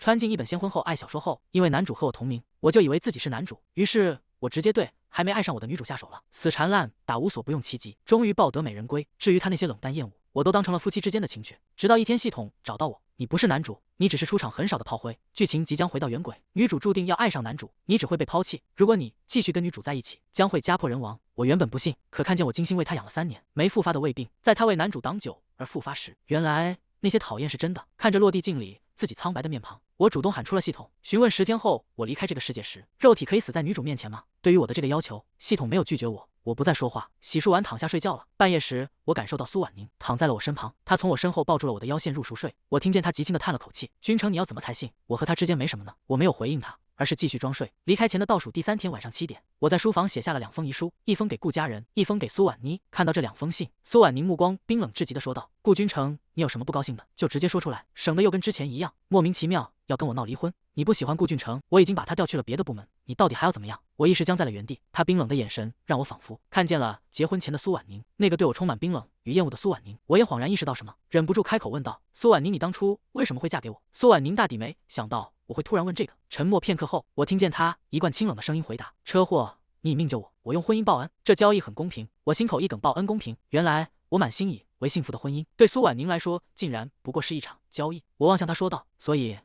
窜进一本先婚后爱小说后，因为男主和我同名，我就以为自己是男主，于是我直接对还没爱上我的女主下手了，死缠烂打无所不用其极，终于抱得美人归。至于他那些冷淡厌恶，我都当成了夫妻之间的情趣。直到一天系统找到我，你不是男主，你只是出场很少的炮灰，剧情即将回到原轨，女主注定要爱上男主，你只会被抛弃。如果你继续跟女主在一起，将会家破人亡。我原本不信，可看见我精心为她养了3年没复发的胃病，在她为男主挡酒而复发时，原来那些讨厌是真的。看着落地镜里自己苍白的面庞，我主动喊出了系统，询问10天后我离开这个世界时，肉体可以死在女主面前吗？对于我的这个要求，系统没有拒绝我。我不再说话，洗漱完躺下睡觉了。半夜时，我感受到苏婉宁躺在了我身旁，她从我身后抱住了我的腰线入熟睡。我听见她急切地叹了口气：“君城，你要怎么才信我和他之间没什么呢？”我没有回应她，而是继续装睡。离开前的倒数第3天晚上7点，我在书房写下了2封遗书，一封给顾家人，一封给苏婉妮。看到这2封信，苏婉宁目光冰冷至极地说道：“顾君城，你有什么不高兴的，就直接说出来，省得又跟之前一样，莫名其妙要跟我闹离婚。你不喜欢顾俊城，我已经把他调去了别的部门，你到底还要怎么样？”我一时僵在了原地，他冰冷的眼神让我仿佛看见了结婚前的苏婉宁，那个对我充满冰冷与厌恶的苏婉宁。我也恍然意识到什么，忍不住开口问道：“苏婉宁，你当初为什么会嫁给我？”苏婉宁大抵没想到我会突然问这个，沉默片刻后，我听见他一贯清冷的声音回答：“车祸，你以命救我，我用婚姻报恩，这交易很公平。”我心口一梗，报恩公平？原来我满心以为幸福的婚姻，对苏婉宁来说竟然不过是一场交易。我望向他说道：“所以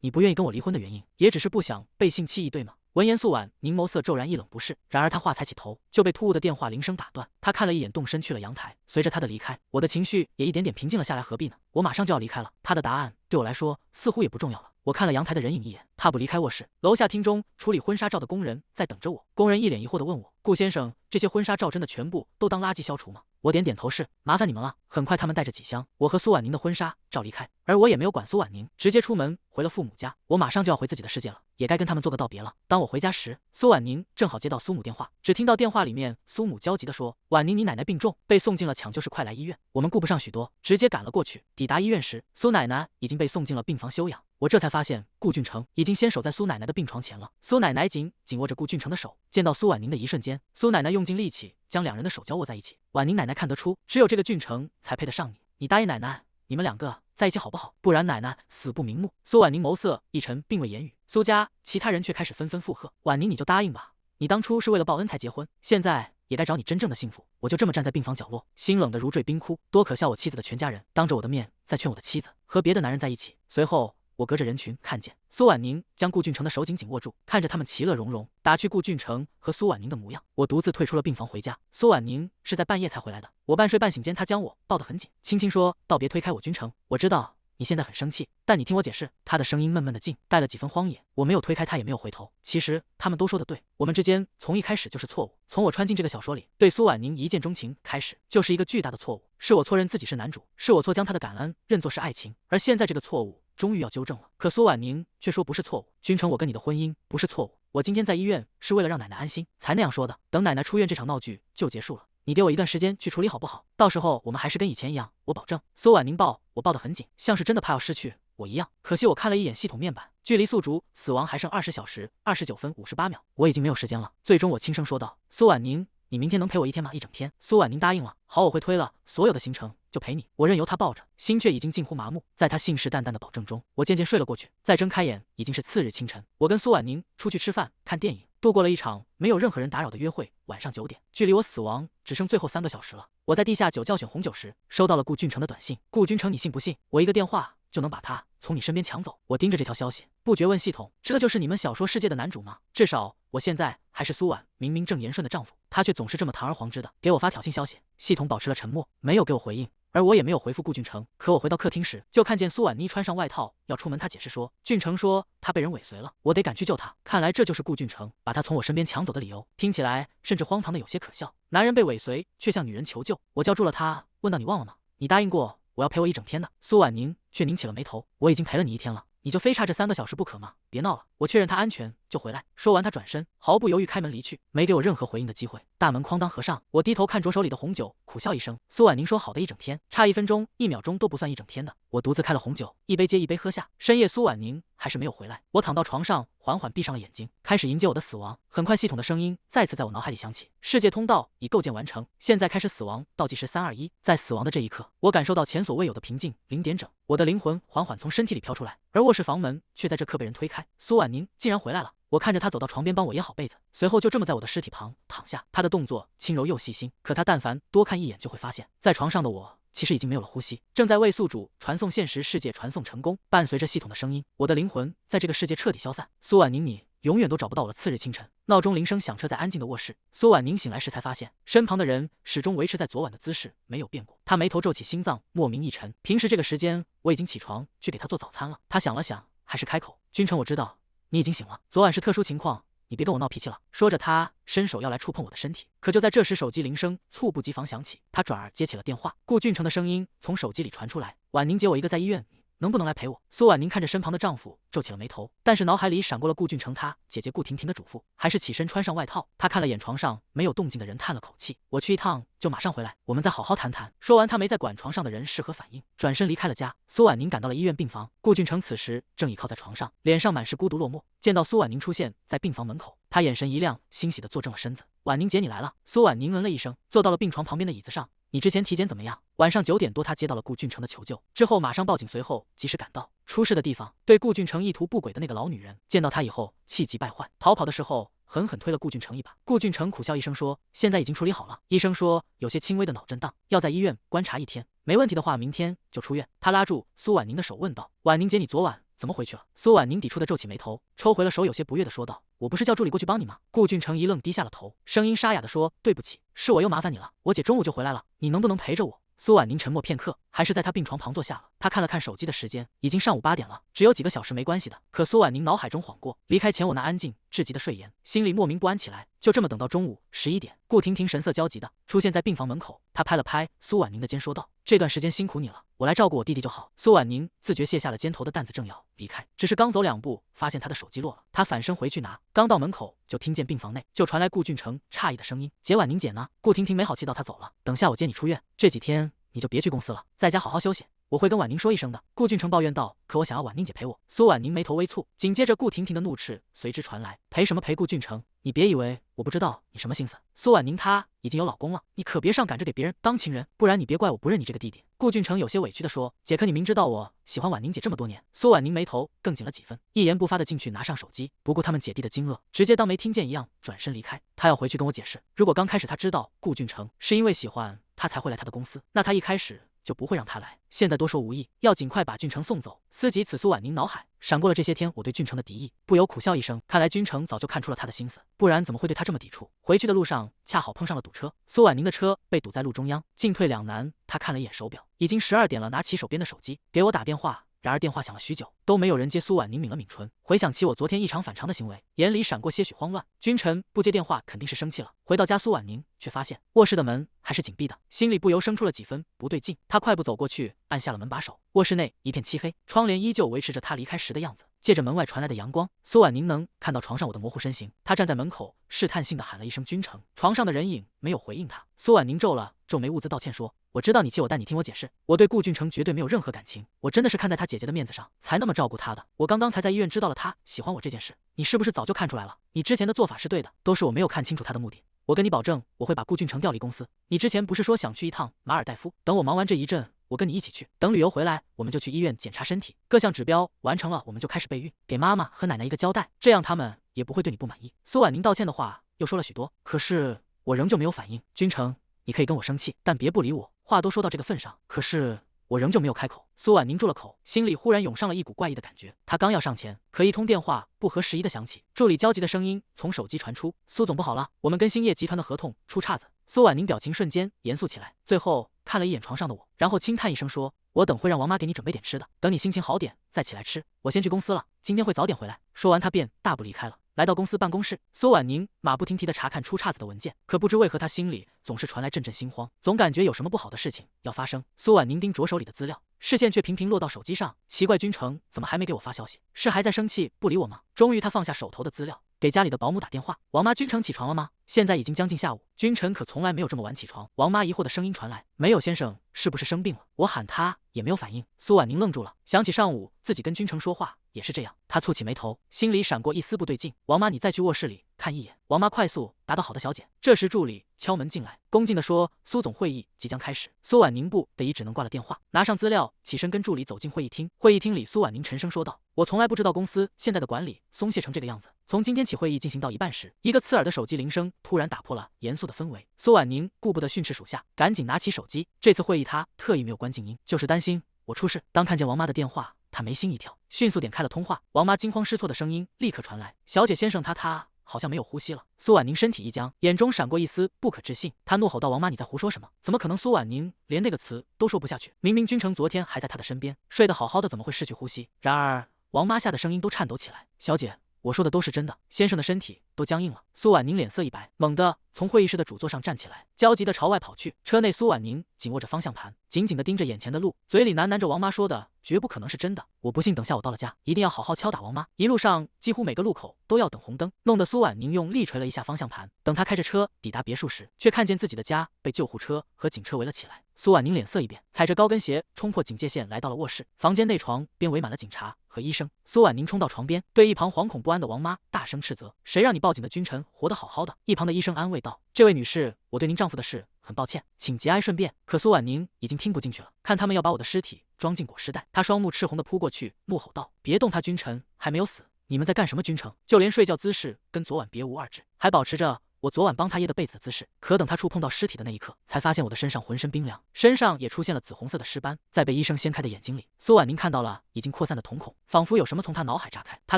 你不愿意跟我离婚的原因，也只是不想被性弃义，对吗？”闻言，苏婉宁眸色骤然一冷不适，然而他话才起头，就被突兀的电话铃声打断。他看了一眼，动身去了阳台。随着他的离开，我的情绪也一点点平静了下来。何必呢？我马上就要离开了。他的答案对我来说似乎也不重要了。我看了阳台的人影一眼，踏步离开卧室。楼下厅中处理婚纱照的工人在等着我。工人一脸疑惑地问我：“顾先生，这些婚纱照真的全部都当垃圾消除吗？”我点点头，是，麻烦你们了。很快，他们带着几箱我和苏婉宁的婚纱照离开，而我也没有管苏婉宁，直接出门回了父母家。我马上就要回自己的世界了，也该跟他们做个道别了。当我回家时，苏婉宁正好接到苏母电话，只听到电话里面苏母焦急地说：“婉宁，你奶奶病重，被送进了抢救室，快来医院。”我们顾不上许多，直接赶了过去。抵达医院时，苏奶奶已经被送进了病房休养。我这才发现顾俊城已经先守在苏奶奶的病床前了。苏奶奶紧握着顾俊城的手，见到苏婉宁的一瞬间，苏奶奶用尽力气将2人的手交握在一起。婉宁奶奶看得出，只有这个俊城才配得上你。你答应奶奶，你们2个在一起好不好？不然奶奶死不瞑目。苏婉宁眸色一沉，并未言语。苏家其他人却开始纷纷附和：“婉宁，你就答应吧，你当初是为了报恩才结婚，现在也该找你真正的幸福。”我就这么站在病房角落，心冷得如坠冰窟。多可笑我妻子的全家人当着我的面在劝我的妻子和别的男人在一起。随后我隔着人群看见苏婉宁将顾俊城的手紧握住，看着他们其乐融融，打趣顾俊城和苏婉宁的模样。我独自退出了病房回家。苏婉宁是在半夜才回来的，我半睡半醒间，她将我抱得很紧，轻轻说道：“别推开我，君城，我知道你现在很生气，但你听我解释。”她的声音闷闷的静，带了几分荒野。我没有推开她，也没有回头。其实他们都说的对，我们之间从一开始就是错误。从我穿进这个小说里，对苏婉宁一见钟情开始，就是一个巨大的错误。是我错认自己是男主，是我错将她的感恩认作是爱情，而现在这个错误终于要纠正了。可苏婉宁却说不是错误，君城，我跟你的婚姻不是错误。我今天在医院是为了让奶奶安心才那样说的。等奶奶出院，这场闹剧就结束了。你给我一段时间去处理好不好？到时候我们还是跟以前一样，我保证。苏婉宁抱我抱得很紧，像是真的怕要失去我一样。可惜我看了一眼系统面板，距离宿主死亡还剩20小时29分58秒，我已经没有时间了。最终我轻声说道：“苏婉宁，你明天能陪我1天吗？”1整天。苏婉宁答应了。好，我会推了所有的行程，就陪你。我任由他抱着，心却已经近乎麻木。在他信誓旦旦的保证中，我渐渐睡了过去。再睁开眼，已经是次日清晨。我跟苏婉宁出去吃饭、看电影，度过了一场没有任何人打扰的约会。晚上9点，距离我死亡只剩最后3个小时了。我在地下酒窖选红酒时，收到了顾俊城的短信：“顾君城，你信不信我一个电话就能把他从你身边抢走？”我盯着这条消息，不觉问系统：“这就是你们小说世界的男主吗？至少我现在还是苏婉明名正言顺的丈夫，他却总是这么堂而皇之的给我发挑衅消息。”系统保持了沉默，没有给我回应，而我也没有回复顾俊城。可我回到客厅时，就看见苏婉妮穿上外套要出门。她解释说，俊城说他被人尾随了，我得赶去救他。看来这就是顾俊城把他从我身边抢走的理由，听起来甚至荒唐的有些可笑。男人被尾随却向女人求救，我叫住了他，问道：“你忘了吗？你答应过我要陪我1整天的。”苏婉宁却拧起了眉头：“我已经陪了你1天了，你就非差这3个小时不可吗？别闹了，我确认他安全就回来。”说完，他转身毫不犹豫开门离去，没给我任何回应的机会。大门哐当合上，我低头看着手里的红酒，苦笑一声。苏婉宁说好的1整天，差1分钟1秒钟都不算1整天的。我独自开了红酒，一杯接一杯喝下。深夜，苏婉宁还还是没有回来。我躺到床上，缓缓闭上了眼睛，开始迎接我的死亡。很快，系统的声音再次在我脑海里响起：世界通道已构建完成，现在开始死亡倒计时3、2、1。在死亡的这一刻，我感受到前所未有的平静。0点整，我的灵魂缓缓从身体里飘出来，而卧室房门却在这刻被人推开。苏婉宁竟然回来了。我看着他走到床边帮我掖好被子，随后就这么在我的尸体旁躺下。他的动作轻柔又细心，可他但凡多看一眼就会发现，在床上的我其实已经没有了呼吸，正在为宿主传送现实世界传送成功。伴随着系统的声音，我的灵魂在这个世界彻底消散。苏婉宁，你永远都找不到我了。次日清晨，闹钟铃声响彻在安静的卧室。苏婉宁醒来时才发现，身旁的人始终维持在昨晚的姿势，没有变过。她眉头皱起，心脏莫名一沉。平时这个时间我已经起床去给她做早餐了。她想了想，还是开口：君城，我知道你已经醒了，昨晚是特殊情况，你别跟我闹脾气了。说着，他伸手要来触碰我的身体，可就在这时，手机铃声猝不及防响起，他转而接起了电话。顾俊成的声音从手机里传出来：婉宁姐，我一个在医院，你能不能来陪我？苏婉宁看着身旁的丈夫，皱起了眉头，但是脑海里闪过了顾俊成他姐姐顾婷婷的嘱咐，还是起身穿上外套。她看了眼床上没有动静的人，叹了口气：我去一趟就马上回来，我们再好好谈谈。说完，他没再管床上的人是何反应，转身离开了家。苏婉宁赶到了医院病房，顾俊成此时正倚靠在床上，脸上满是孤独落寞。见到苏婉宁出现在病房门口，他眼神一亮，欣喜地坐正了身子。婉宁姐，你来了。苏婉宁嗯了一声，坐到了病床旁边的椅子上。你之前体检怎么样？晚上9点多，他接到了顾俊成的求救，之后马上报警，随后及时赶到出事的地方。对顾俊成意图不轨的那个老女人，见到他以后气急败坏，逃跑的时候狠狠推了顾俊成一把。顾俊成苦笑一声说：现在已经处理好了，医生说有些轻微的脑震荡，要在医院观察1天，没问题的话明天就出院。他拉住苏婉宁的手问道：婉宁姐，你昨晚怎么回去了？苏婉宁抵触的皱起眉头，抽回了手，有些不悦的说道：我不是叫助理过去帮你吗？顾俊成一愣，低下了头，声音沙哑的说：对不起，是我又麻烦你了，我姐中午就回来了，你能不能陪着我？苏婉宁沉默片刻，还是在他病床旁坐下了。他看了看手机的时间，已经上午8点了，只有几个小时没关系的。可苏婉宁脑海中晃过离开前我那安静至极的睡颜，心里莫名不安起来。就这么等到中午11点，顾婷婷神色焦急的出现在病房门口，她拍了拍苏婉宁的肩，说道：这段时间辛苦你了，我来照顾我弟弟就好。苏婉宁自觉卸下了肩头的担子，正要离开，只是刚走2步，发现他的手机落了，他反身回去拿，刚到门口就听见病房内就传来顾俊成诧异的声音：姐，婉宁姐呢？顾婷婷没好气道：她走了，等下我接你出院，这几天你就别去公司了，在家好好休息，我会跟婉宁说一声的。顾俊成抱怨道：可我想要婉宁姐陪我。苏婉宁眉头微蹙，紧接着顾婷婷的怒斥随之传来：陪什么陪？顾俊成，你别以为我不知道你什么心思。苏婉宁她已经有老公了，你可别上赶着给别人当情人，不然你别怪我不认你这个弟弟。顾俊成有些委屈的说：姐，可你明知道我喜欢婉宁姐这么多年。苏婉宁眉头更紧了几分，一言不发的进去拿上手机，不顾他们姐弟的惊愕，直接当没听见一样转身离开。他要回去跟我解释，如果刚开始他知道顾俊成是因为喜欢他才会来他的公司，那他一开始就不会让他来。现在多说无益，要尽快把俊成送走。思及此，苏婉宁脑海闪过了这些天我对俊成的敌意，不由苦笑一声。看来君成早就看出了他的心思，不然怎么会对他这么抵触？回去的路上恰好碰上了堵车，苏婉宁的车被堵在路中央，进退两难。他看了一眼手表，已经12点了，拿起手边的手机给我打电话。然而电话响了许久，都没有人接。苏婉宁抿了抿唇，回想起我昨天异常反常的行为，眼里闪过些许慌乱。君臣不接电话，肯定是生气了。回到家，苏婉宁却发现卧室的门还是紧闭的，心里不由生出了几分不对劲。她快步走过去，按下了门把手。卧室内一片漆黑，窗帘依旧维持着她离开时的样子。借着门外传来的阳光，苏婉宁能看到床上我的模糊身形。她站在门口，试探性的喊了一声君城，床上的人影没有回应她。苏婉宁皱了皱眉，兀自道歉说：我知道你气我，但你听我解释，我对顾俊成绝对没有任何感情，我真的是看在他姐姐的面子上才那么照顾他的。我刚刚才在医院知道了他喜欢我这件事，你是不是早就看出来了？你之前的做法是对的，都是我没有看清楚他的目的。我跟你保证，我会把顾俊成调离公司。你之前不是说想去一趟马尔代夫？等我忙完这一阵，我跟你一起去。等旅游回来，我们就去医院检查身体，各项指标完成了，我们就开始备孕，给妈妈和奶奶一个交代，这样他们也不会对你不满意。苏婉宁道歉的话又说了许多，可是我仍旧没有反应。君成，你可以跟我生气，但别不理我。话都说到这个份上，可是我仍旧没有开口。苏婉宁住了口，心里忽然涌上了一股怪异的感觉。她刚要上前，可一通电话不合时宜的响起，助理焦急的声音从手机传出：苏总不好了，我们跟兴业集团的合同出岔子。苏婉宁表情瞬间严肃起来，最后看了一眼床上的我，然后轻叹一声说：我等会让王妈给你准备点吃的，等你心情好点再起来吃。我先去公司了，今天会早点回来。说完，他便大步离开了。来到公司办公室，苏婉宁马不停蹄地查看出岔子的文件，可不知为何她心里总是传来阵阵心慌，总感觉有什么不好的事情要发生。苏婉宁盯着手里的资料，视线却频频落到手机上，奇怪君成怎么还没给我发消息？是还在生气不理我吗？终于她放下手头的资料，给家里的保姆打电话。王妈，君臣起床了吗？现在已经将近下午，君臣可从来没有这么晚起床。王妈疑惑的声音传来。没有，先生是不是生病了？我喊他也没有反应。苏婉宁愣住了，想起上午自己跟君臣说话也是这样，他蹙起眉头，心里闪过一丝不对劲。王妈，你再去卧室里看一眼。王妈快速答道：好的，小姐。这时助理敲门进来，恭敬地说：苏总，会议即将开始。苏婉宁不得已只能挂了电话，拿上资料，起身跟助理走进会议厅。会议厅里，苏婉宁沉声说道：我从来不知道公司现在的管理松懈成这个样子。从今天起，会议进行到一半时，一个刺耳的手机铃声突然打破了严肃的氛围。苏婉宁顾不得训斥属下，赶紧拿起手机。这次会议他特意没有关静音，就是担心我出事。当看见王妈的电话，他眉心一跳，迅速点开了通话。王妈惊慌失措的声音立刻传来：小姐，先生他好像没有呼吸了。苏婉宁身体一僵，眼中闪过一丝不可置信，她怒吼道：王妈，你在胡说什么？怎么可能？苏婉宁连那个词都说不下去，明明君臣昨天还在她的身边，睡得好好的，怎么会失去呼吸？然而王妈吓得声音都颤抖起来：小姐，我说的都是真的，先生的身体都僵硬了。苏婉宁脸色一白，猛地从会议室的主座上站起来，焦急地朝外跑去。车内，苏婉宁紧握着方向盘，紧紧地盯着眼前的路，嘴里喃喃着王妈说的绝不可能是真的，我不信等下我到了家，一定要好好敲打王妈。一路上几乎每个路口都要等红灯，弄得苏婉宁用力捶了一下方向盘。等她开着车抵达别墅时，却看见自己的家被救护车和警车围了起来。苏婉宁脸色一变，踩着高跟鞋冲破警戒线来到了卧室。房间内床边围满了警察和医生。苏婉宁冲到床边，对一旁惶恐不安的王妈大声斥责：谁让你报警的？君臣活得好好的。一旁的医生安慰道：这位女士，我对您丈夫的事很抱歉，请节哀顺变。可苏婉宁已经听不进去了，看他们要把我的尸体装进裹尸袋，她双目赤红的扑过去，怒吼道：别动他，君臣还没有死，你们在干什么？君臣就连睡觉姿势跟昨晚别无二致，还保持着我昨晚帮他掖的被子的姿势。可等他触碰到尸体的那一刻，才发现我的身上浑身冰凉，身上也出现了紫红色的尸斑。在被医生掀开的眼睛里，苏婉宁看到了已经扩散的瞳孔，仿佛有什么从他脑海炸开，他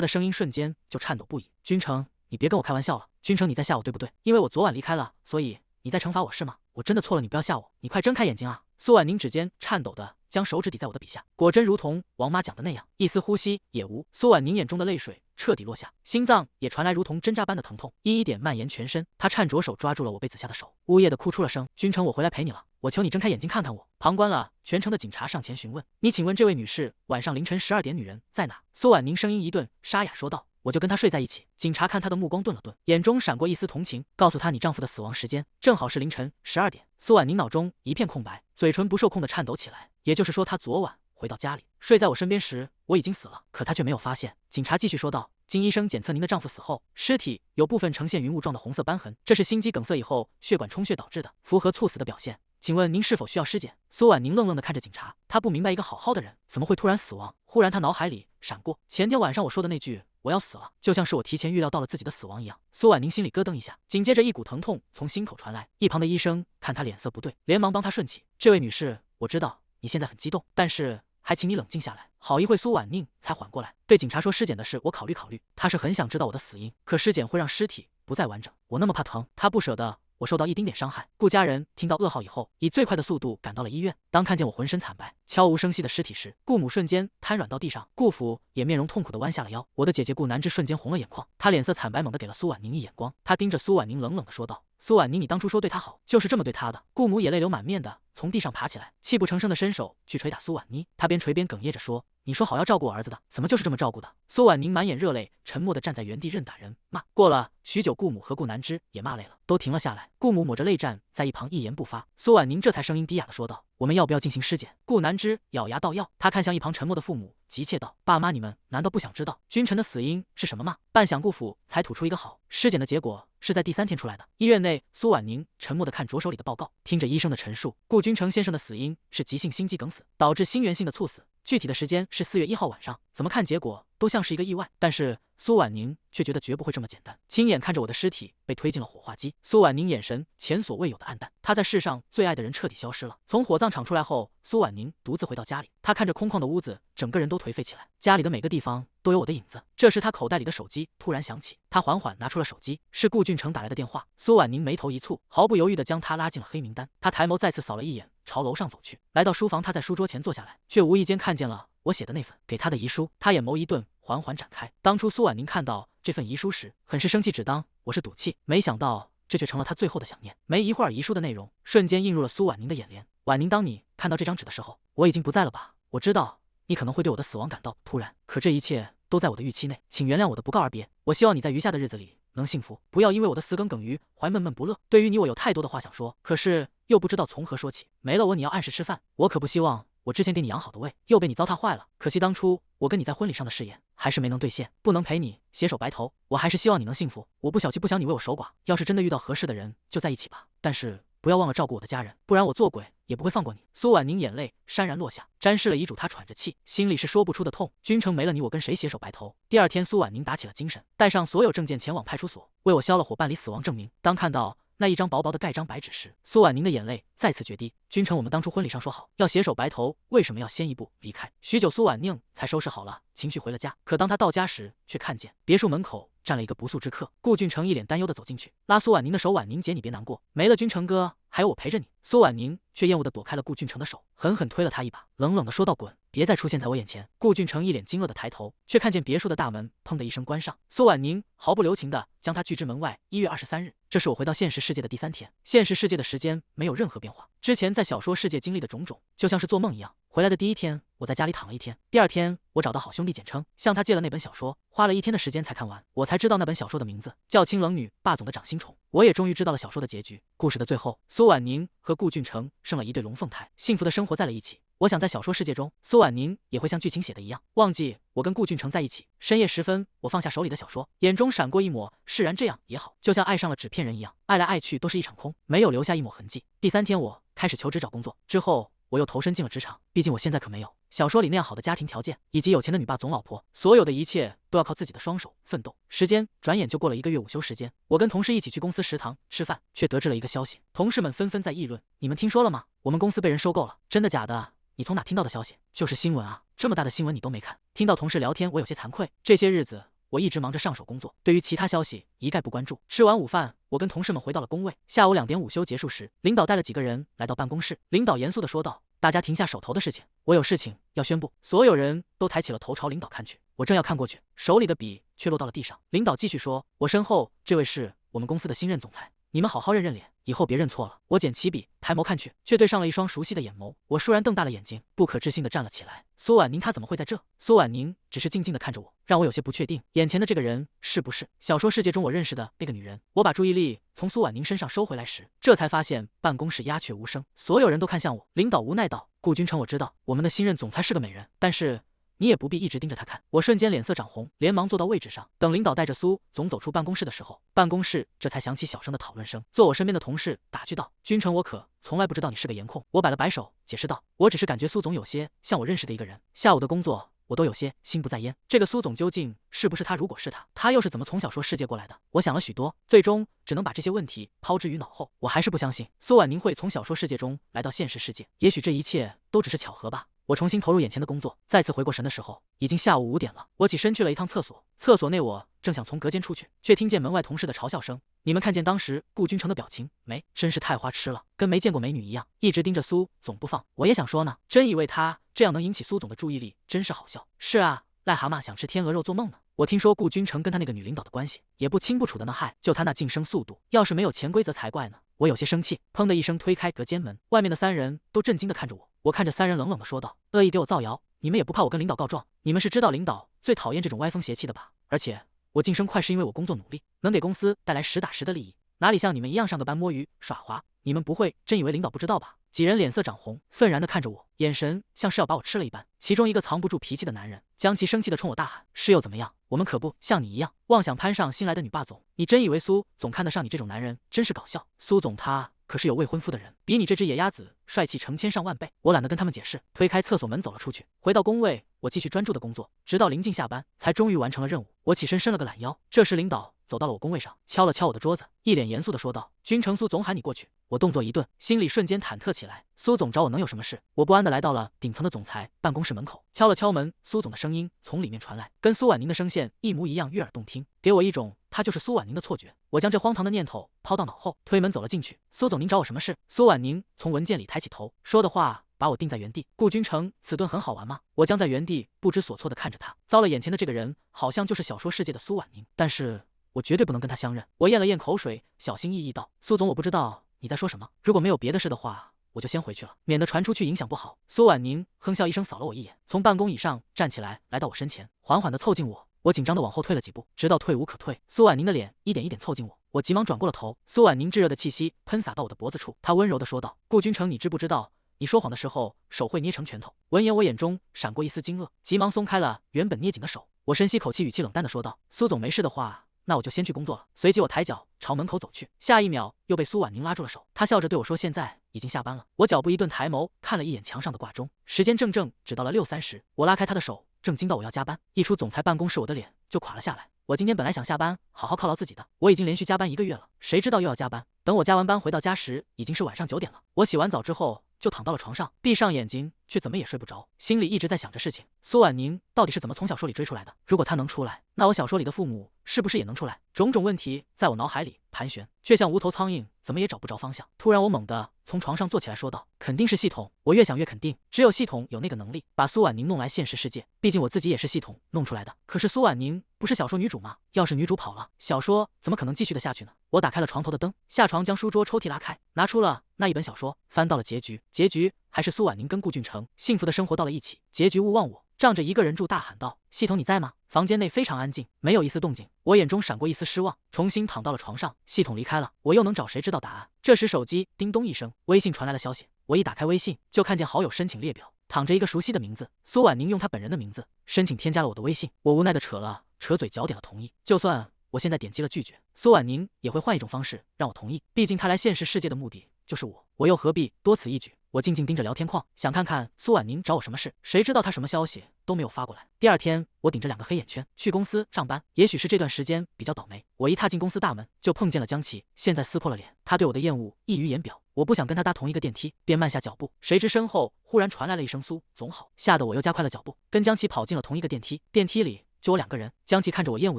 的声音瞬间就颤抖不已：君臣，你别跟我开玩笑了。君臣，你在吓我对不对？因为我昨晚离开了，所以你在惩罚我是吗？我真的错了，你不要吓我，你快睁开眼睛啊！苏婉宁指尖颤抖的将手指抵在我的笔下，果真如同王妈讲的那样，一丝呼吸也无。苏婉宁眼中的泪水彻底落下，心脏也传来如同针扎般的疼痛，一点蔓延全身。她颤着手抓住了我被子下的手，呜咽的哭出了声：君臣，我回来陪你了，我求你睁开眼睛看看我。旁观了全程的警察上前询问：你请问这位女士晚上凌晨12点女人在哪？苏婉宁声音一顿，沙哑说道：我就跟她睡在一起。警察看她的目光顿了顿，眼中闪过一丝同情，告诉她你丈夫的死亡时间正好是凌晨12点。苏婉宁脑中一片空白，嘴唇不受控的颤抖起来。也就是说，她昨晚回到家里睡在我身边时，我已经死了，可她却没有发现。警察继续说道：经医生检测，您的丈夫死后尸体有部分呈现云雾状的红色斑痕，这是心肌梗塞以后血管充血导致的，符合猝死的表现。请问您是否需要尸检？苏婉宁愣愣地看着警察，她不明白一个好好的人怎么会突然死亡。忽然她脑海里闪过前天晚上我说的那句我要死了，就像是我提前预料到了自己的死亡一样。苏婉宁心里咯噔一下，紧接着一股疼痛从心口传来。一旁的医生看她脸色不对，连忙帮她顺气：这位女士，我知道你现在很激动，但是还请你冷静下来。好一会，苏婉宁才缓过来，对警察说：尸检的事我考虑考虑。她是很想知道我的死因，可尸检会让尸体不再完整，我那么怕疼，她不舍得我受到一丁点伤害。顾家人听到噩耗以后，以最快的速度赶到了医院。当看见我浑身惨白、悄无声息的尸体时，顾母瞬间瘫软到地上，顾父也面容痛苦地弯下了腰。我的姐姐顾南枝瞬间红了眼眶，她脸色惨白，猛地给了苏婉宁一眼光。她盯着苏婉宁冷冷地说道：苏婉宁，你当初说对她好，就是这么对她的。顾母也泪流满面的从地上爬起来，泣不成声的伸手去捶打苏婉妮。她边捶边哽咽着说：你说好要照顾我儿子的，怎么就是这么照顾的？苏婉宁满眼热泪，沉默地站在原地任打人骂。过了许久，顾母和顾南枝也骂累了，都停了下来。顾母抹着泪站在一旁一言不发，苏婉宁这才声音低哑地说道：我们要不要进行尸检？顾南枝咬牙道要。她看向一旁沉默的父母，急切道：爸妈，你们难道不想知道君臣的死因是什么吗？半晌，顾父才吐出一个好。尸检的结果是在第3天出来的。医院内，苏婉宁沉默地看着手里的报告，听着医生的陈述。顾君臣先生的死因是急性心肌梗死，导致心源性的猝死，具体的时间是4月1号晚上。怎么看结果都像是一个意外，但是苏婉宁却觉得绝不会这么简单。亲眼看着我的尸体被推进了火化机，苏婉宁眼神前所未有的黯淡。她在世上最爱的人彻底消失了。从火葬场出来后，苏婉宁独自回到家里，她看着空旷的屋子，整个人都颓废起来。家里的每个地方都有我的影子。这时她口袋里的手机突然响起，她缓缓拿出了手机，是顾俊成打来的电话。苏婉宁眉头一蹙，毫不犹豫地将他拉进了黑名单。她抬眸再次扫了一眼，朝楼上走去。来到书房，她在书桌前坐下来，却无意间看见了我写的那份给他的遗书。他眼眸一顿，缓缓展开。当初苏婉宁看到这份遗书时，很是生气，只当我是赌气，没想到这却成了他最后的想念。没一会儿，遗书的内容瞬间映入了苏婉宁的眼帘。婉宁，当你看到这张纸的时候，我已经不在了吧？我知道你可能会对我的死亡感到突然，可这一切都在我的预期内，请原谅我的不告而别。我希望你在余下的日子里能幸福，不要因为我的死耿耿于怀闷闷不乐。对于你，我有太多的话想说，可是又不知道从何说起。没了我，你要按时吃饭，我可不希望我之前给你养好的胃又被你糟蹋坏了。可惜当初我跟你在婚礼上的誓言还是没能兑现，不能陪你携手白头。我还是希望你能幸福。我不小气，不想你为我守寡。要是真的遇到合适的人，就在一起吧。但是不要忘了照顾我的家人，不然我做鬼也不会放过你。苏婉宁眼泪潸然落下，沾湿了遗嘱，她喘着气，心里是说不出的痛。君城没了你，我跟谁携手白头？第二天，苏婉宁打起了精神，带上所有证件前往派出所，为我消了火，办理死亡证明。当看到那一张薄薄的盖章白纸时，苏婉宁的眼泪再次决堤。君城，我们当初婚礼上说好要携手白头，为什么要先一步离开？许久，苏婉宁才收拾好了情绪回了家。可当她到家时，却看见别墅门口站了一个不速之客。顾俊成一脸担忧的走进去，拉苏婉宁的手：“婉宁姐，你别难过，没了君成哥，还有我陪着你。”苏婉宁却厌恶的躲开了顾俊成的手，狠狠推了他一把，冷冷的说道：“滚，别再出现在我眼前。”顾俊成一脸惊愕的抬头，却看见别墅的大门砰的一声关上。苏婉宁毫不留情的将他拒之门外。1月23日，这是我回到现实世界的第3天。现实世界的时间没有任何变化，之前在小说世界经历的种种，就像是做梦一样。回来的第1天，我在家里躺了1天。第2天，我找到好兄弟简称，向他借了那本小说，花了1天的时间才看完。我才知道那本小说的名字叫《清冷女霸总的掌心宠》。我也终于知道了小说的结局。故事的最后，苏婉宁和顾俊成生了一对龙凤胎，幸福的生活在了一起。我想在小说世界中，苏婉宁也会像剧情写的一样，忘记我跟顾俊成在一起。深夜时分，我放下手里的小说，眼中闪过一抹释然，这样也好，就像爱上了纸片人一样，爱来爱去都是一场空，没有留下一抹痕迹。第3天，我开始求职找工作，之后我又投身进了职场。毕竟我现在可没有小说里那样好的家庭条件，以及有钱的女霸总老婆，所有的一切都要靠自己的双手奋斗。时间转眼就过了1个月，午休时间，我跟同事一起去公司食堂吃饭，却得知了一个消息。同事们纷纷在议论：“你们听说了吗？我们公司被人收购了。”真的假的？你从哪听到的消息？就是新闻啊，这么大的新闻你都没看。听到同事聊天，我有些惭愧。这些日子我一直忙着上手工作，对于其他消息一概不关注。吃完午饭，我跟同事们回到了工位。下午2点午休结束时，领导带了几个人来到办公室。领导严肃地说道：“大家停下手头的事情，我有事情要宣布。”所有人都抬起了头朝领导看去。我正要看过去，手里的笔却落到了地上。领导继续说：“我身后这位是我们公司的新任总裁，你们好好认认脸，以后别认错了。”我捡起笔，抬眸看去，却对上了一双熟悉的眼眸。我倏然瞪大了眼睛，不可置信地站了起来。苏婉宁她怎么会在这？苏婉宁只是静静地看着我，让我有些不确定，眼前的这个人是不是小说世界中我认识的那个女人？我把注意力从苏婉宁身上收回来时，这才发现办公室鸦雀无声，所有人都看向我。领导无奈道：“顾君成，我知道我们的新任总裁是个美人，但是你也不必一直盯着他看。”我瞬间脸色涨红，连忙坐到位置上。等领导带着苏总走出办公室的时候，办公室这才响起小声的讨论声。坐我身边的同事打趣道：“君成，我可从来不知道你是个颜控。”我摆了摆手，解释道：“我只是感觉苏总有些像我认识的一个人。下午的工作我都有些心不在焉。这个苏总究竟是不是他？如果是他，他又是怎么从小说世界过来的？”我想了许多，最终只能把这些问题抛之于脑后。我还是不相信苏婉宁会从小说世界中来到现实世界，也许这一切都只是巧合吧。我重新投入眼前的工作，再次回过神的时候，已经下午5点了。我起身去了一趟厕所，厕所内我正想从隔间出去，却听见门外同事的嘲笑声。你们看见当时顾君成的表情没？真是太花痴了，跟没见过美女一样，一直盯着苏总不放。我也想说呢，真以为他这样能引起苏总的注意力，真是好笑。是啊，癞蛤蟆想吃天鹅肉做梦呢。我听说顾君成跟他那个女领导的关系也不清不楚的呢，嗨，就他那晋升速度，要是没有潜规则才怪呢。我有些生气，砰的一声推开隔间门，外面的3人都震惊的看着我。我看着3人冷冷的说道：“恶意给我造谣，你们也不怕我跟领导告状？你们是知道领导最讨厌这种歪风邪气的吧？而且我晋升快是因为我工作努力，能给公司带来实打实的利益，哪里像你们一样上个班摸鱼耍滑？你们不会真以为领导不知道吧？”几人脸色涨红，愤然的看着我，眼神像是要把我吃了一般。其中一个藏不住脾气的男人将其生气的冲我大喊：“是又怎么样？我们可不像你一样妄想攀上新来的女霸总。你真以为苏总看得上你这种男人？真是搞笑。苏总他可是有未婚夫的人，比你这只野鸭子帅气成千上万倍。”我懒得跟他们解释，推开厕所门走了出去。回到工位，我继续专注的工作，直到临近下班，才终于完成了任务。我起身伸了个懒腰，这时领导走到了我工位上，敲了敲我的桌子，一脸严肃的说道：“君成，苏总喊你过去。”我动作一顿，心里瞬间忐忑起来。苏总找我能有什么事？我不安的来到了顶层的总裁办公室门口，敲了敲门，苏总的声音从里面传来，跟苏婉宁的声线一模一样，悦耳动听，给我一种他就是苏婉宁的错觉。我将这荒唐的念头抛到脑后，推门走了进去。“苏总，您找我什么事？”苏婉宁从文件里抬起头，说的话把我定在原地。“顾君成，此顿很好玩吗？”我将在原地不知所措的看着他。糟了，眼前的这个人好像就是小说世界的苏婉宁，但是我绝对不能跟他相认。我咽了咽口水，小心翼翼道：“苏总，我不知道你在说什么，如果没有别的事的话，我就先回去了，免得传出去影响不好。”苏婉宁哼笑一声，扫了我一眼，从办公椅上站起来，来到我身前，缓缓地凑近我，我紧张的往后退了几步，直到退无可退。苏婉宁的脸一点一点凑近我，我急忙转过了头。苏婉宁炙热的气息喷洒到我的脖子处，她温柔的说道：“顾君城，你知不知道？”你说谎的时候，手会捏成拳头。闻言，我眼中闪过一丝惊愕，急忙松开了原本捏紧的手。我深吸口气，语气冷淡的说道：“苏总没事的话，那我就先去工作了。”随即我抬脚朝门口走去，下一秒又被苏婉宁拉住了手。她笑着对我说：“现在已经下班了。”我脚步一顿，抬眸看了一眼墙上的挂钟，时间正指到了6:30。我拉开她的手，正惊到我要加班。一出总裁办公室，我的脸就垮了下来。我今天本来想下班好好犒劳自己的，我已经连续加班1个月了，谁知道又要加班。等我加完班回到家时，已经是晚上9点了。我洗完澡之后就躺到了床上，闭上眼睛却怎么也睡不着，心里一直在想着事情。苏婉宁到底是怎么从小说里追出来的？如果她能出来，那我小说里的父母是不是也能出来？种种问题在我脑海里盘旋，却像无头苍蝇，怎么也找不着方向。突然，我猛地从床上坐起来，说道：“肯定是系统。”我越想越肯定，只有系统有那个能力把苏婉宁弄来现实世界。毕竟我自己也是系统弄出来的。可是苏婉宁不是小说女主吗？要是女主跑了，小说怎么可能继续的下去呢？我打开了床头的灯，下床将书桌抽屉拉开，拿出了那一本小说，翻到了结局。结局还是苏婉宁跟顾俊成幸福的生活到了一起。结局勿忘我。仗着一个人住，大喊道：“系统你在吗？”房间内非常安静，没有一丝动静。我眼中闪过一丝失望，重新躺到了床上。系统离开了，我又能找谁知道答案？这时手机叮咚一声，微信传来了消息。我一打开微信，就看见好友申请列表，躺着一个熟悉的名字，苏婉宁用她本人的名字申请添加了我的微信。我无奈的扯嘴角，点了同意。就算我现在点击了拒绝，苏婉宁也会换一种方式让我同意，毕竟她来现实世界的目的就是我又何必多此一举？我静静盯着聊天框，想看看苏婉宁找我什么事，谁知道她什么消息都没有发过来。第二天，我顶着2个黑眼圈去公司上班。也许是这段时间比较倒霉，我一踏进公司大门就碰见了江琪，现在撕破了脸，他对我的厌恶溢于言表。我不想跟他搭同一个电梯，便慢下脚步，谁知身后忽然传来了一声苏总好，吓得我又加快了脚步，跟江琪跑进了同一个电梯。电梯里就我2个人。江琪看着我厌恶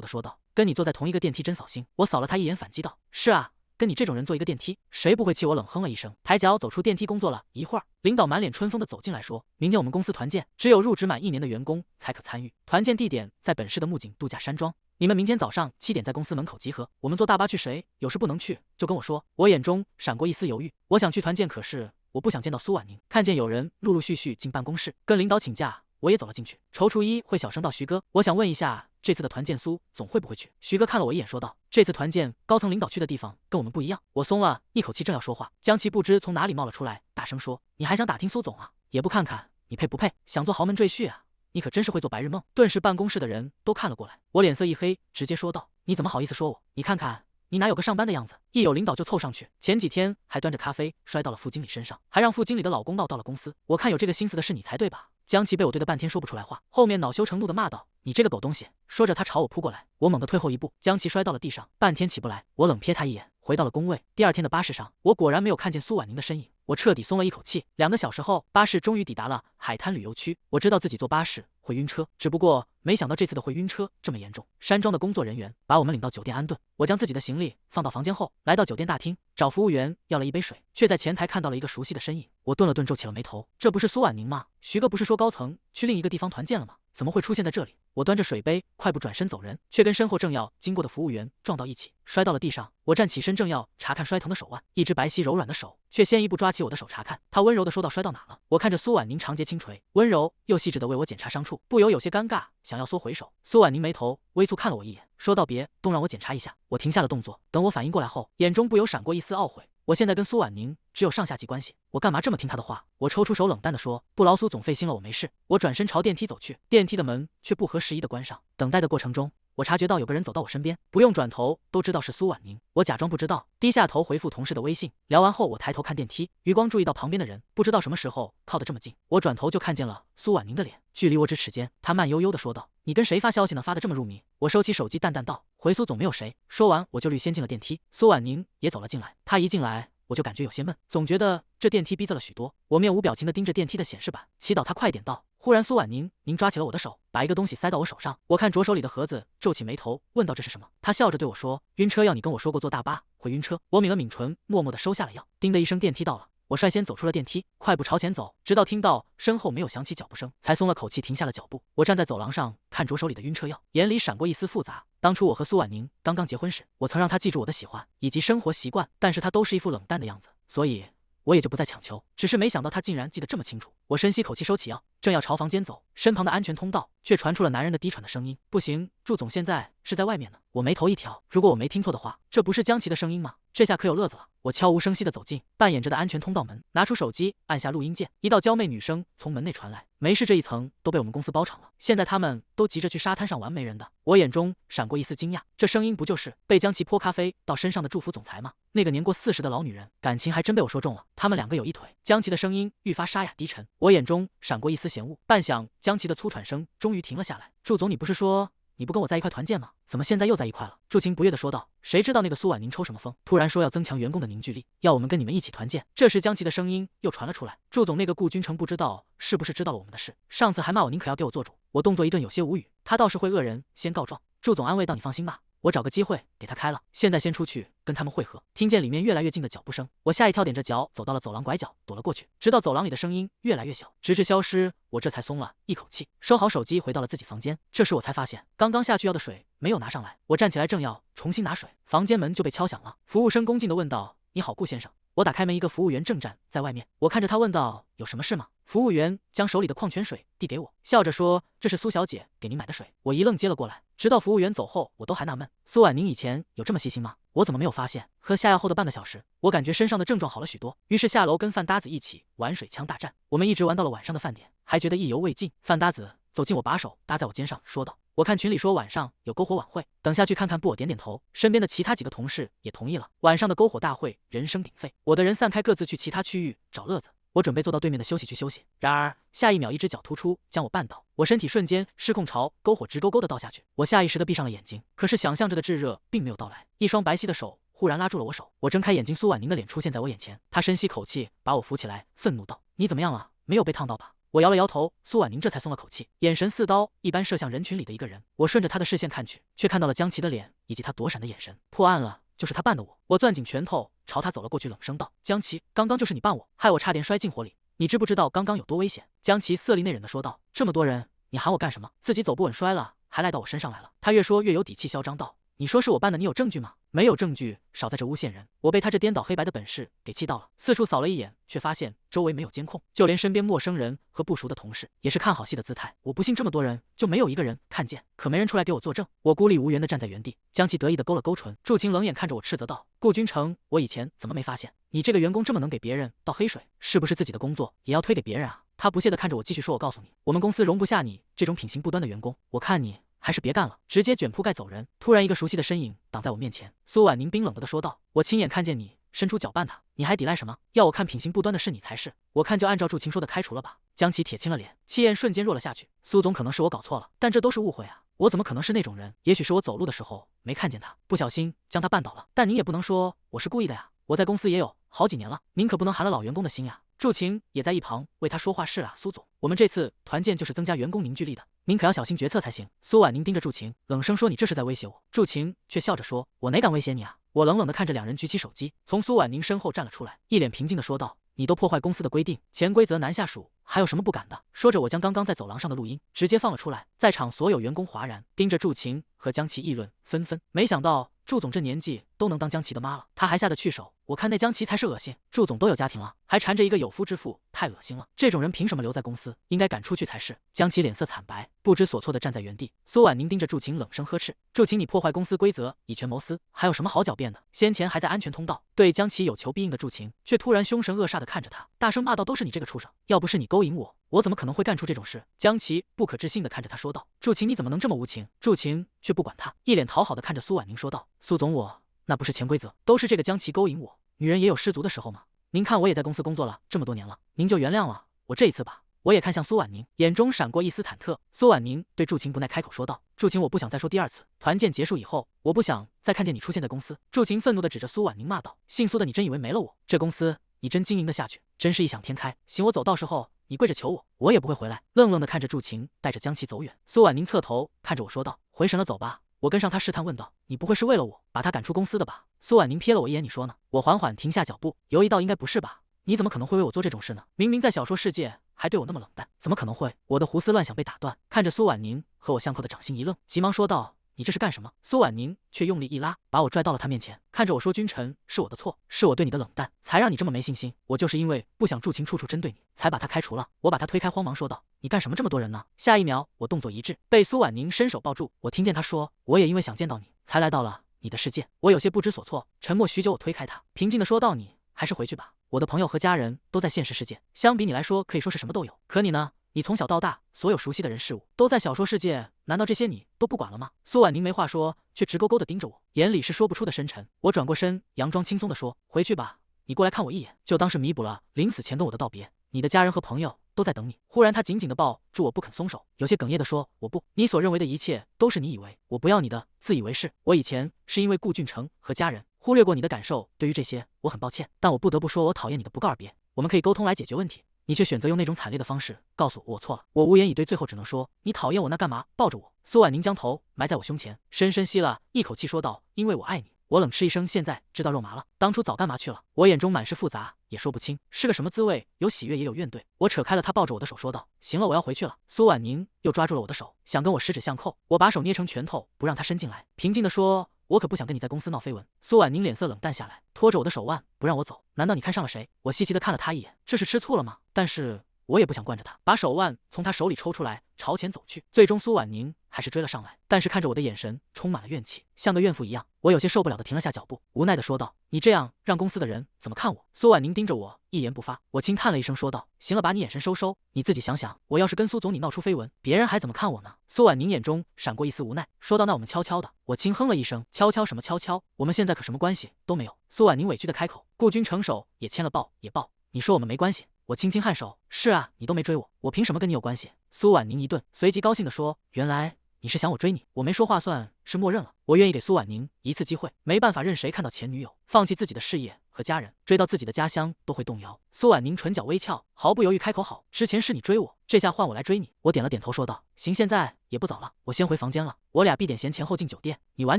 的说道：“跟你坐在同一个电梯真扫兴。”我扫了他一眼，反击道：“是啊，跟你这种人坐一个电梯，谁不会气？”我冷哼了一声，抬脚走出电梯。工作了一会儿，领导满脸春风的走进来说：“明天我们公司团建，只有入职满1年的员工才可参与。团建地点在本市的木景度假山庄，你们明天早上7点在公司门口集合。我们坐大巴去，谁有事不能去就跟我说。”我眼中闪过一丝犹豫，我想去团建，可是我不想见到苏婉宁。看见有人陆陆续续进办公室跟领导请假，我也走了进去。踌躇一会小声道：“徐哥，我想问一下，这次的团建苏总会不会去？”徐哥看了我一眼说道：“这次团建高层领导去的地方跟我们不一样。”我松了一口气，正要说话，江琪不知从哪里冒了出来，大声说：“你还想打听苏总啊？也不看看你配不配，想做豪门赘婿啊？你可真是会做白日梦。”顿时办公室的人都看了过来，我脸色一黑，直接说道：“你怎么好意思说我？你看看你哪有个上班的样子？”一有领导就凑上去，前几天还端着咖啡摔到了副经理身上，还让副经理的老公闹到了公司。我看有这个心思的是你才对吧？江琪被我对的半天说不出来话，后面恼羞成怒的骂道：“你这个狗东西！”说着他朝我扑过来，我猛地退后一步，江琪摔到了地上，半天起不来。我冷瞥他一眼，回到了工位。第二天的巴士上，我果然没有看见苏婉宁的身影，我彻底松了一口气。2个小时后，巴士终于抵达了海滩旅游区。我知道自己坐巴士会晕车，只不过没想到这次的会晕车这么严重。山庄的工作人员把我们领到酒店安顿，我将自己的行李放到房间后，来到酒店大厅找服务员要了一杯水，却在前台看到了一个熟悉的身影。我顿了顿，皱起了眉头，这不是苏婉宁吗？徐哥不是说高层去另一个地方团建了吗？怎么会出现在这里？我端着水杯快步转身走人，却跟身后正要经过的服务员撞到一起，摔到了地上。我站起身正要查看摔疼的手腕，一只白皙柔软的手却先一步抓起我的手查看。他温柔地说道：“摔到哪了？”我看着苏婉宁长睫轻垂，温柔又细致地为我检查伤处，不由有些尴尬，想要缩回手。苏婉宁眉头微蹙看了我一眼，说道：“别动，让我检查一下。”我停下了动作，等我反应过来后，眼中不由闪过一丝懊悔。我现在跟苏婉宁只有上下级关系，我干嘛这么听她的话？我抽出手，冷淡地说：“不劳苏总费心了，我没事。”我转身朝电梯走去，电梯的门却不合时宜地关上。等待的过程中，我察觉到有个人走到我身边，不用转头都知道是苏婉宁。我假装不知道，低下头回复同事的微信。聊完后，我抬头看电梯，余光注意到旁边的人不知道什么时候靠得这么近。我转头就看见了苏婉宁的脸，距离我咫尺间。她慢悠悠地说道：“你跟谁发消息呢？发得这么入迷。”我收起手机，淡淡道：“回苏总没有谁。”说完，我就率先进了电梯。苏婉宁也走了进来，她一进来我就感觉有些闷，总觉得这电梯逼仄了许多。我面无表情地盯着电梯的显示板，祈祷她快点到。忽然，苏婉宁抓起了我的手，把一个东西塞到我手上。我看着手里的盒子，皱起眉头，问道：“这是什么？”她笑着对我说：“晕车药，你跟我说过坐大巴会晕车。”我抿了抿唇，默默地收下了药。叮的一声，电梯到了。我率先走出了电梯，快步朝前走，直到听到身后没有响起脚步声，才松了口气，停下了脚步。我站在走廊上，看着手里的晕车药，眼里闪过一丝复杂。当初我和苏婉宁刚刚结婚时，我曾让她记住我的喜欢以及生活习惯，但是她都是一副冷淡的样子，所以我也就不再强求。只是没想到他竟然记得这么清楚。我深吸口气，收起药，正要朝房间走，身旁的安全通道却传出了男人的低喘的声音。不行，祝总现在是在外面呢。我眉头一挑，如果我没听错的话，这不是江琪的声音吗？这下可有乐子了。我悄无声息地走进扮演着的安全通道门，拿出手机按下录音键，一道娇媚女声从门内传来。没事，这一层都被我们公司包场了，现在他们都急着去沙滩上玩没人的。我眼中闪过一丝惊讶，这声音不就是被江琪泼咖啡到身上的祝福总裁吗？那个年过40的老女人，感情还真被我说中了。他们两个有一腿。江琪的声音愈发沙哑低沉，我眼中闪过一丝嫌恶。半晌，江琪的粗喘声终于停了下来。祝总，你不是说你不跟我在一块团建吗？怎么现在又在一块了？祝晴不悦地说道。谁知道那个苏婉宁抽什么风，突然说要增强员工的凝聚力，要我们跟你们一起团建。这时江琪的声音又传了出来。祝总，那个顾君成不知道是不是知道了我们的事，上次还骂我，您可要给我做主。我动作一顿，有些无语。他倒是会恶人先告状。祝总安慰道，你放心吧，我找个机会给他开了，现在先出去跟他们会合。听见里面越来越近的脚步声，我吓一跳，踮着脚走到了走廊拐角，躲了过去，直到走廊里的声音越来越小，直至消失，我这才松了一口气，收好手机，回到了自己房间。这时我才发现，刚刚下去要的水没有拿上来。我站起来正要重新拿水，房间门就被敲响了。服务生恭敬地问道：“你好，顾先生。”我打开门，一个服务员正站在外面。我看着他问道：“有什么事吗？”服务员将手里的矿泉水递给我，笑着说：“这是苏小姐给您买的水。”我一愣，接了过来。直到服务员走后，我都还纳闷，苏婉宁以前有这么细心吗？我怎么没有发现？喝下药后的半个小时，我感觉身上的症状好了许多。于是下楼跟范搭子一起玩水枪大战。我们一直玩到了晚上的饭点，还觉得意犹未尽。范搭子走近我，把手搭在我肩上，说道：“我看群里说晚上有篝火晚会，等下去看看不？”我点点头，身边的其他几个同事也同意了。晚上的篝火大会人声鼎沸，我的人散开，各自去其他区域找乐子。我准备坐到对面的休息区休息，然而下一秒，一只脚突出将我绊倒，我身体瞬间失控朝篝火直勾勾的倒下去。我下意识的闭上了眼睛，可是想象着的炙热并没有到来，一双白皙的手忽然拉住了我手。我睁开眼睛，苏婉宁的脸出现在我眼前，她深吸口气，把我扶起来，愤怒道：“你怎么样了？没有被烫到吧？”我摇了摇头，苏婉宁这才松了口气，眼神似刀一般射向人群里的一个人。我顺着他的视线看去，却看到了江琪的脸以及他躲闪的眼神。破案了，就是他扮的我。我攥紧拳头朝他走了过去，冷声道：“江琪，刚刚就是你扮我，害我差点摔进火里，你知不知道刚刚有多危险？”江琪色厉内荏的说道：“这么多人，你喊我干什么？自己走不稳摔了，还赖到我身上来了。”他越说越有底气，嚣张道：“你说是我扮的，你有证据吗？”“没有证据，少在这诬陷人。”我被他这颠倒黑白的本事给气到了，四处扫了一眼，却发现周围没有监控，就连身边陌生人和不熟的同事也是看好戏的姿态。我不信这么多人就没有一个人看见，可没人出来给我作证。我孤立无援地站在原地。江琪得意地勾了勾唇，祝晴冷眼看着我斥责道：“顾君成，我以前怎么没发现你这个员工这么能给别人倒黑水？是不是自己的工作也要推给别人啊？”他不屑地看着我，继续说：“我告诉你，我们公司容不下你这种品行不端的员工，我看你还是别干了，直接卷铺盖走人。”突然，一个熟悉的身影挡在我面前，苏婉宁冰冷地说道：“我亲眼看见你伸出脚绊他，你还抵赖什么？要我看品行不端的是你才是，我看就按照祝晴说的开除了吧。”江琪铁青了脸，气焰瞬间弱了下去。苏总，可能是我搞错了，但这都是误会啊，我怎么可能是那种人？也许是我走路的时候没看见他，不小心将他绊倒了，但您也不能说我是故意的呀，我在公司也有好几年了，您可不能寒了老员工的心呀。祝晴也在一旁为他说话。是啊，苏总，我们这次团建就是增加员工凝聚力的，您可要小心决策才行。苏婉宁盯着祝晴，冷声说：“你这是在威胁我。”祝晴却笑着说：“我哪敢威胁你啊？”我冷冷地看着两人举起手机，从苏婉宁身后站了出来，一脸平静地说道：“你都破坏公司的规定，潜规则难下属，还有什么不敢的？”说着，我将刚刚在走廊上的录音直接放了出来，在场所有员工哗然，盯着祝晴和江琪议论纷纷。没想到祝总这年纪都能当江琪的妈了，他还下得去手？我看那江琪才是恶心。祝总都有家庭了，还缠着一个有夫之妇，太恶心了。这种人凭什么留在公司？应该赶出去才是。江琪脸色惨白，不知所措地站在原地。苏婉宁盯着祝晴冷声呵斥：“祝晴，你破坏公司规则，以权谋私，还有什么好狡辩的？”先前还在安全通道对江琪有求必应的祝晴，却突然凶神恶煞地看着他，大声骂道：“都是你这个畜生！要不是你勾引我，我怎么可能会干出这种事？”江琪不可置信地看着他说道：“祝晴，你怎么能这么无情？”祝晴却不管他，一脸讨好地看着苏婉宁说道：“苏总，我那不是潜规则，都是这个江琪勾引我。女人也有失足的时候吗？您看我也在公司工作了这么多年了，您就原谅了我这一次吧。”我也看向苏婉宁，眼中闪过一丝忐忑。苏婉宁对祝晴不耐开口说道：“祝晴，我不想再说第二次。团建结束以后，我不想再看见你出现在公司。”祝晴愤怒地指着苏婉宁骂道：“姓苏的，你真以为没了我，这公司你真经营得下去？真是异想天开！行，我走，到时候你跪着求我，我也不会回来。”愣愣地看着祝晴带着江琪走远，苏婉宁侧头看着我说道：“回神了，走吧。”我跟上他试探问道：“你不会是为了我把他赶出公司的吧？”苏婉宁瞥了我一眼：“你说呢？”我缓缓停下脚步，犹豫道：“应该不是吧？你怎么可能会为我做这种事呢？明明在小说世界还对我那么冷淡，怎么可能会？”我的胡思乱想被打断，看着苏婉宁和我相扣的掌心一愣，急忙说道：“你这是干什么？苏婉宁却用力一拉，把我拽到了他面前，看着我说：“君臣，是我的错，是我对你的冷淡，才让你这么没信心。我就是因为不想驻情处处针对你，才把他开除了。”我把他推开，慌忙说道：“你干什么这么多人呢？”下一秒，我动作一滞，被苏婉宁伸手抱住。我听见他说：“我也因为想见到你，才来到了你的世界。”我有些不知所措，沉默许久，我推开他，平静地说道：“你还是回去吧，我的朋友和家人都在现实世界，相比你来说，可以说是什么都有。可你呢？你从小到大，所有熟悉的人事物都在小说世界，难道这些你都不管了吗？”苏婉宁没话说，却直勾勾地盯着我，眼里是说不出的深沉。我转过身，佯装轻松地说：“回去吧，你过来看我一眼，就当是弥补了临死前跟我的道别。你的家人和朋友都在等你。”忽然，他紧紧地抱住我不肯松手，有些哽咽地说：“我不，你所认为的一切都是你以为，我不要你的自以为是。我以前是因为顾俊成和家人，忽略过你的感受，对于这些我很抱歉，但我不得不说，我讨厌你的不告而别。我们可以沟通来解决问题。”你却选择用那种惨烈的方式告诉我错了，我无言以对，最后只能说：“你讨厌我那干嘛抱着我？”苏婉宁将头埋在我胸前，深深吸了一口气，说道：“因为我爱你。”我冷嗤一声，现在知道肉麻了，当初早干嘛去了？我眼中满是复杂，也说不清是个什么滋味，有喜悦也有怨怼。我扯开了他抱着我的手，说道：“行了，我要回去了。”苏婉宁又抓住了我的手，想跟我十指相扣，我把手捏成拳头，不让他伸进来，平静地说：“我可不想跟你在公司闹绯闻。”苏婉宁脸色冷淡下来，拖着我的手腕不让我走。难道你看上了谁？我稀奇地看了他一眼，这是吃醋了吗？但是我也不想惯着他，把手腕从他手里抽出来，朝前走去。最终苏婉宁还是追了上来，但是看着我的眼神充满了怨气，像个怨妇一样。我有些受不了的停了下脚步，无奈的说道：“你这样让公司的人怎么看我？”苏婉宁盯着我，一言不发。我轻叹了一声，说道：“行了，把你眼神收收，你自己想想，我要是跟苏总你闹出绯闻，别人还怎么看我呢？”苏婉宁眼中闪过一丝无奈，说道：“那我们悄悄的。”我轻哼了一声：“悄悄什么悄悄？我们现在可什么关系都没有。”苏婉宁委屈的开口：“顾君成手也牵了，抱也抱，你说我们没关系？”我轻轻颔首：“是啊，你都没追我，我凭什么跟你有关系？”苏婉宁一顿，随即高兴地说：“原来你是想我追你。”我没说话，算是默认了。我愿意给苏婉宁一次机会，没办法任谁看到前女友放弃自己的事业和家人，追到自己的家乡都会动摇。苏婉宁唇角微翘，毫不犹豫开口：“好，之前是你追我，这下换我来追你。”我点了点头，说道：“行，现在也不早了，我先回房间了。我俩闭点闲前后进酒店，你晚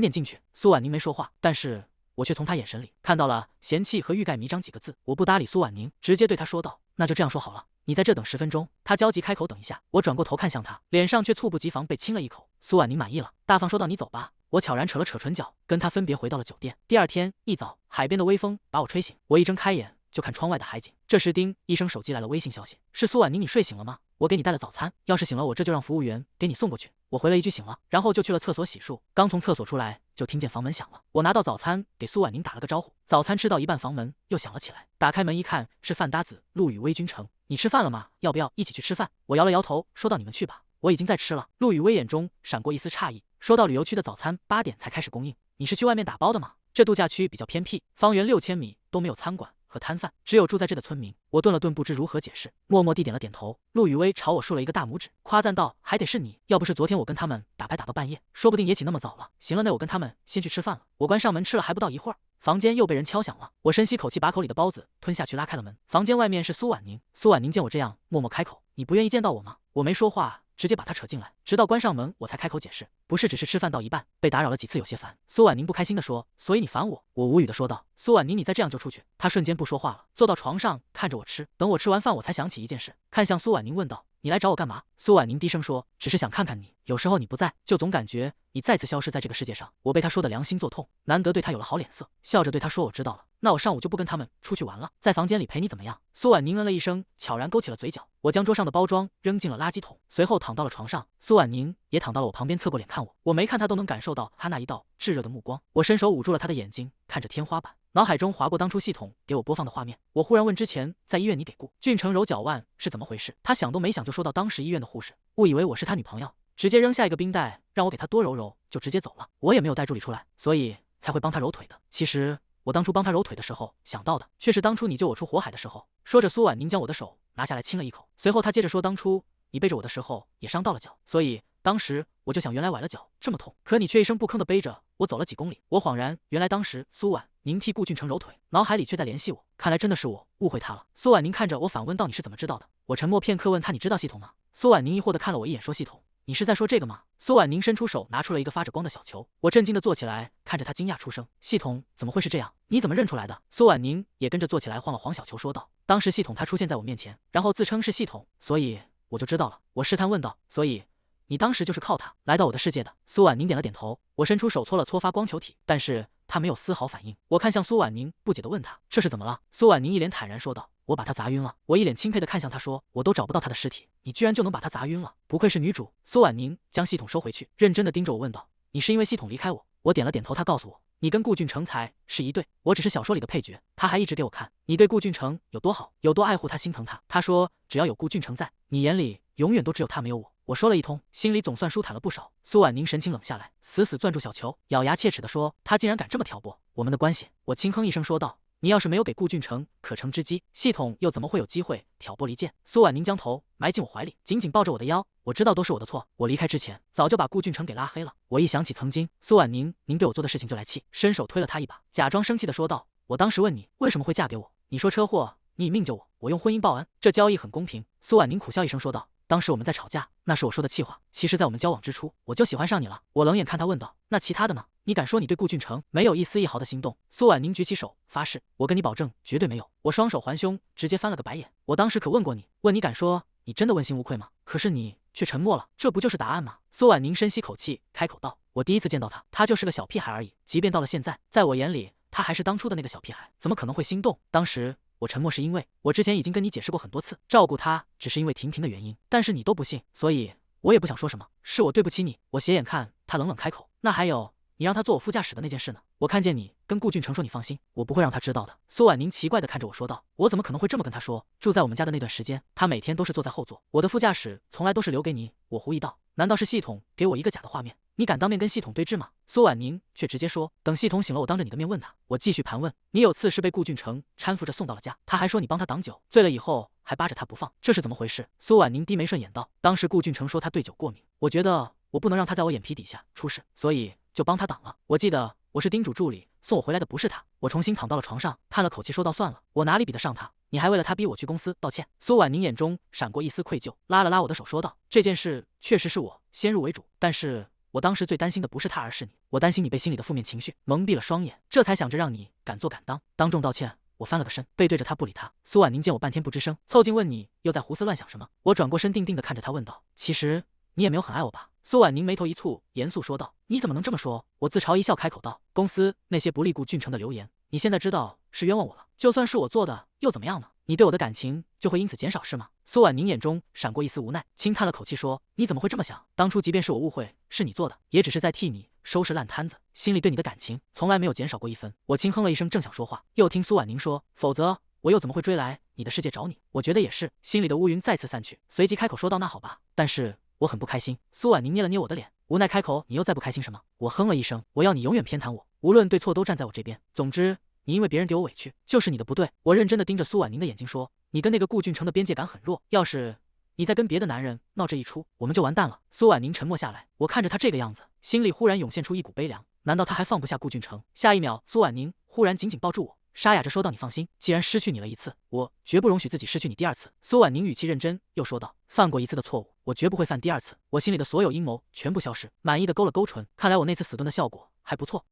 点进去。”苏婉宁没说话，但是我却从他眼神里看到了嫌弃和欲盖弥彰几个字。我不搭理苏婉宁，直接对他说道：“那就这样说好了，你在这等10分钟。”他焦急开口：“等一下。”我转过头看向他，脸上却猝不及防被亲了一口。苏婉宁满意了，大方说道：“你走吧。”我悄然扯了扯唇角，跟他分别回到了酒店。第二天一早，海边的微风把我吹醒，我一睁开眼就看窗外的海景。这时叮一声，手机来了微信消息：“是苏婉宁，你睡醒了吗？我给你带了早餐，要是醒了，我这就让服务员给你送过去。”我回了一句醒了，然后就去了厕所洗漱。刚从厕所出来，就听见房门响了。我拿到早餐，给苏婉宁打了个招呼。早餐吃到一半，房门又响了起来。打开门一看，是饭搭子陆羽威君成。“你吃饭了吗？要不要一起去吃饭？”我摇了摇头，说道：“你们去吧，我已经在吃了。”陆羽威眼中闪过一丝诧异，说到：“旅游区的早餐8点才开始供应，你是去外面打包的吗？这度假区比较偏僻，方圆6000米都没有餐馆和摊贩，只有住在这的村民。”我顿了顿，不知如何解释，默默地点了点头。陆羽威朝我竖了一个大拇指，夸赞道：“还得是你，要不是昨天我跟他们打牌打到半夜，说不定也起那么早了。行了，那我跟他们先去吃饭了。”我关上门吃了还不到一会儿，房间又被人敲响了。我深吸口气，把口里的包子吞下去，拉开了门。房间外面是苏婉宁。苏婉宁见我这样，默默开口：“你不愿意见到我吗？”我没说话，直接把他扯进来，直到关上门我才开口解释：“不是，只是吃饭到一半，被打扰了几次，有些烦。”苏婉宁不开心地说：“所以你烦我？”我无语地说道：“苏婉宁，你再这样就出去。”她瞬间不说话了，坐到床上看着我吃。等我吃完饭，我才想起一件事，看向苏婉宁问道：“你来找我干嘛？”苏婉宁低声说：“只是想看看你，有时候你不在，就总感觉你再次消失在这个世界上。”我被他说的良心作痛，难得对他有了好脸色，笑着对他说：“我知道了，那我上午就不跟他们出去玩了，在房间里陪你怎么样？”苏婉宁嗯了一声，悄然勾起了嘴角。我将桌上的包装扔进了垃圾桶，随后躺到了床上。苏婉宁也躺到了我旁边，侧过脸看我。我没看他，都能感受到他那一道炙热的目光。我伸手捂住了他的眼睛，看着天花板，脑海中划过当初系统给我播放的画面。我忽然问：“之前在医院你给顾俊成揉脚腕是怎么回事？”他想都没想就说到：“当时医院的护士误以为我是他女朋友，直接扔下一个冰袋让我给他多揉揉，就直接走了。我也没有带助理出来，所以才会帮他揉腿的。其实我当初帮他揉腿的时候想到的，却是当初你救我出火海的时候。”说着，苏婉宁将我的手拿下来亲了一口，随后他接着说：“当初你背着我的时候也伤到了脚，所以当时我就想，原来崴了脚这么痛，可你却一声不吭的背着我走了几公里。”我恍然，原来当时苏婉宁替顾俊成揉腿，脑海里却在联系我，看来真的是我误会他了。苏婉宁看着我反问道：“你是怎么知道的？”我沉默片刻，问他：“你知道系统吗？”苏婉宁疑惑的看了我一眼，说：“系统？你是在说这个吗？”苏婉宁伸出手拿出了一个发着光的小球，我震惊的坐起来，看着他惊讶出声：“系统怎么会是这样？你怎么认出来的？”苏婉宁也跟着坐起来，晃了晃小球，说道：“当时系统他出现在我面前，然后自称是系统，所以我就知道了。”我试探问道：“所以你当时就是靠他来到我的世界的。苏婉宁点了点头，我伸出手搓了搓发光球体，但是他没有丝毫反应。我看向苏婉宁，不解地问他这是怎么了。苏婉宁一脸坦然说道：我把他砸晕了。我一脸钦佩地看向他说：我都找不到他的尸体，你居然就能把他砸晕了，不愧是女主。苏婉宁将系统收回去，认真地盯着我问道：你是因为系统离开我？我点了点头，他告诉我你跟顾俊成才是一对，我只是小说里的配角。他还一直给我看你对顾俊成有多好，有多爱护他，心疼他。他说只要有顾俊成在，你眼里永远都只有他没有我。我说了一通，心里总算舒坦了不少。苏婉宁神情冷下来，死死攥住小球，咬牙切齿地说：他竟然敢这么挑拨我们的关系。我轻哼一声说道：你要是没有给顾俊成可乘之机，系统又怎么会有机会挑拨离间？苏婉宁将头埋进我怀里，紧紧抱着我的腰。我知道都是我的错，我离开之前早就把顾俊成给拉黑了。我一想起曾经苏婉宁您对我做的事情就来气，伸手推了他一把，假装生气地说道：我当时问你为什么会嫁给我，你说车祸，你以命救我，我用婚姻报恩，这交易很公平。苏婉宁苦笑一声说道：当时我们在吵架，那是我说的气话。其实在我们交往之初，我就喜欢上你了。我冷眼看他问道：那其他的呢？你敢说你对顾俊成没有一丝一毫的心动？苏婉宁举起手发誓：我跟你保证绝对没有。我双手环胸，直接翻了个白眼。我当时可问过你，问你敢说你真的问心无愧吗？可是你却沉默了，这不就是答案吗？苏婉宁深吸口气，开口道：我第一次见到他，他就是个小屁孩而已。即便到了现在，在我眼里，他还是当初的那个小屁孩，怎么可能会心动？当时我沉默是因为我之前已经跟你解释过很多次，照顾他只是因为婷婷的原因，但是你都不信，所以我也不想说什么，是我对不起你。我斜眼看他，冷冷开口：那还有你让他坐我副驾驶的那件事呢？我看见你跟顾俊成说你放心，我不会让他知道的。苏婉宁奇怪地看着我说道：我怎么可能会这么跟他说？住在我们家的那段时间，他每天都是坐在后座，我的副驾驶从来都是留给你。我狐疑道：难道是系统给我一个假的画面？你敢当面跟系统对峙吗？苏婉宁却直接说：等系统醒了，我当着你的面问他。我继续盘问：你有次是被顾俊成搀扶着送到了家，他还说你帮他挡酒，醉了以后还扒着他不放，这是怎么回事？苏婉宁低眉顺眼道：当时顾俊成说他对酒过敏，我觉得我不能让他在我眼皮底下出事，所以就帮他挡了。我记得我是叮嘱助理送我回来的，不是他。我重新躺到了床上，叹了口气说道：算了，我哪里比得上他？你还为了他逼我去公司道歉。苏婉宁眼中闪过一丝愧疚，拉了拉我的手说道：这件事确实是我先入为主，但是我当时最担心的不是他，而是你。我担心你被心里的负面情绪蒙蔽了双眼，这才想着让你敢做敢当，当众道歉。我翻了个身，背对着他不理他。苏婉宁见我半天不吱声，凑近问：你又在胡思乱想什么？我转过身，定定地看着他问道：其实你也没有很爱我吧？苏婉宁眉头一蹙，严肃说道：你怎么能这么说？我自嘲一笑，开口道：公司那些不利顾俊成的流言，你现在知道是冤枉我了，就算是我做的又怎么样呢？你对我的感情就会因此减少是吗？苏婉宁眼中闪过一丝无奈，轻叹了口气说：你怎么会这么想？当初即便是我误会是你做的，也只是在替你收拾烂摊子，心里对你的感情从来没有减少过一分。我轻哼了一声，正想说话，又听苏婉宁说：否则我又怎么会追来你的世界找你？我觉得也是，心里的乌云再次散去，随即开口说道：那好吧，但是我很不开心。苏婉宁捏了捏我的脸，无奈开口：你又再不开心什么？我哼了一声：我要你永远偏袒我，无论对错都站在我这边。总之你因为别人给我委屈，就是你的不对。我认真地盯着苏婉宁的眼睛说：你跟那个顾俊成的边界感很弱，要是你再跟别的男人闹这一出，我们就完蛋了。苏婉宁沉默下来，我看着他这个样子，心里忽然涌现出一股悲凉。难道他还放不下顾俊成？下一秒，苏婉宁忽然紧紧抱住我，沙哑着说道：你放心，既然失去你了一次，我绝不容许自己失去你第二次。苏婉宁语气认真，又说道：犯过一次的错误，我绝不会犯第二次。我心里的所有阴谋全部消失，满意的勾了勾唇，看来我那次死蹲的效果还不错。